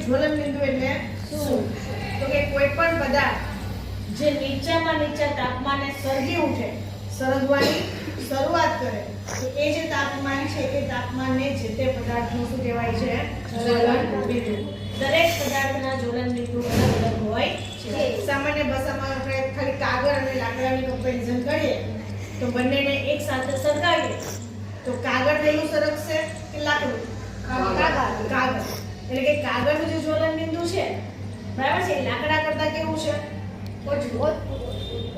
જ્વલન બિંદુ એટલે શું? તો કે કોઈ પણ પદાર્થ જે નીચામાં નીચા તાપમાને સળગી ઉઠે, સળગવાની શરૂઆત કરે તો એ જે તાપમાન છે એ તાપમાનને જે તે પદાર્થનું શું કહેવાય છે? જ્વલન બિંદુ. દરેક પદાર્થના જ્વલન બિંદુ અલગ અલગ હોય છે. સામાન્ય ભાષામાં આપણે ખાલી કાગળ અને લાકડાની કમ્પેરિઝન કરીએ તો બંનેને એક સાથે સળગાવીએ તો કાગળ પહેલું સરકશે કે લાકડું? કાગળ. એટલે કે કાગળનું જે જ્વલન બિંદુ છે બરાબર છે, લાકડા કરતા કેવું છે?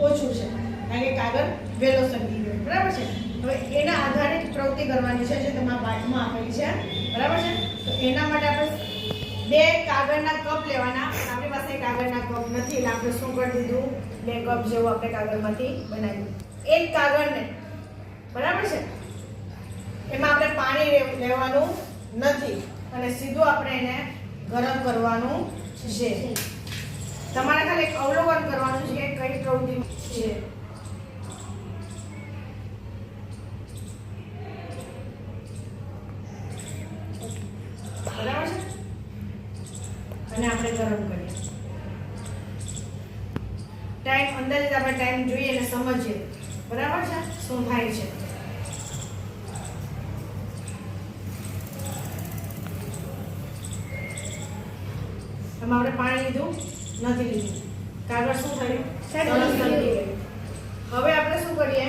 ઓછું છે, કારણ કે કાગળ વહેલો સળગી ગયો. બરાબર છે. હવે એના આધારે પ્રવૃત્તિ કરવાની છે જે તમારા પાઠમાં આપેલી છે. બરાબર છે. તો એના માટે આપણે બે કાગળના કપ લેવાના. આપણી પાસે કાગળના કપ નથી એટલે આપણે શું કરી દીધું? બે કપ જેવું આપણે કાગળમાંથી બનાવ્યું. એક કાગળને બરાબર છે એમાં આપણે પાણી લેવાનું નથી અને સીધું આપણે એને ગરમ કરવાનું છે. તમારે ખાલી એક અવલોકન કરવાનું છે કઈ પ્રવૃત્તિ છે. બરાબર છે. અને આપણે ગરમ કરીએ. ટાઈમ અંદાજિત આપણે ટાઈમ જોઈએ અને સમજીએ. બરાબર છે શું થાય છે. એમાં આપણે પાણી લીધું નથી લીધું. કાગળ શું થયું? સરસ સળગી ગયું. હવે આપણે શું કરીએ?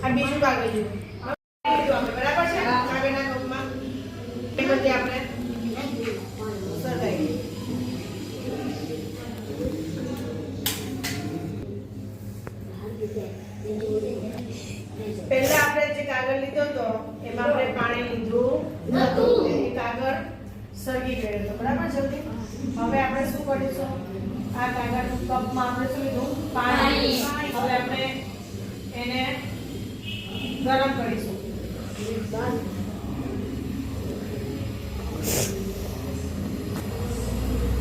આ બીજું કાગળ લીધું. આપણે બરાબર છે કાગળના કપમાં એ બધી આપણે સળગાવી. પહેલા આપણે જે કાગળ લીધો હતો એમાં આપણે પાણી લીધું નતું. એ કાગળ સળગી ગયો હતો. બરાબર જલ્દી. હવે આપણે શું કરીશું? આ કાગળનું કપમાં આપણે શું લીધું? પાણી. હવે આપણે એને ગરમ કરીશું.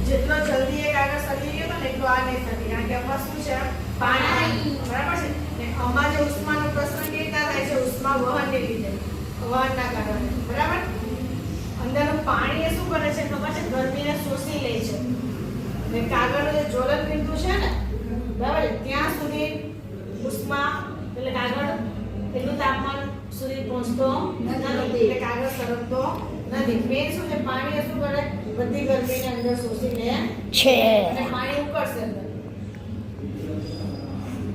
જેટલો જલ્દી એ કાગળ સળગી ગયો તો એટલો આ નહીં સળગે, કારણ કે આમાં શું છે? પાણી. બરાબર છે. ને આમાં જે ઉષ્માનો પ્રસરણ કેવી રીતના થાય છે? ઉષ્મા વહનને લીધે, વહનના કારણે. બરાબર. અંદરનું પાણી એ શું કરે છે? ખબર છે? ગરમીને શોષી લે છે. અને કાગળનું જે જ્વલન બિંદુ છે ને બરાબર ત્યાં સુધી ઉષ્મા એટલે કાગળ એટલું તાપમાન સુધી પહોંચતો નથી એટલે કાગળ સળગતો નથી. મેન શું છે? પાણી એ શું કરે? બધી ગરમીને અંદર શોષી લે છે અને પાણી ઉકળશે અંદર.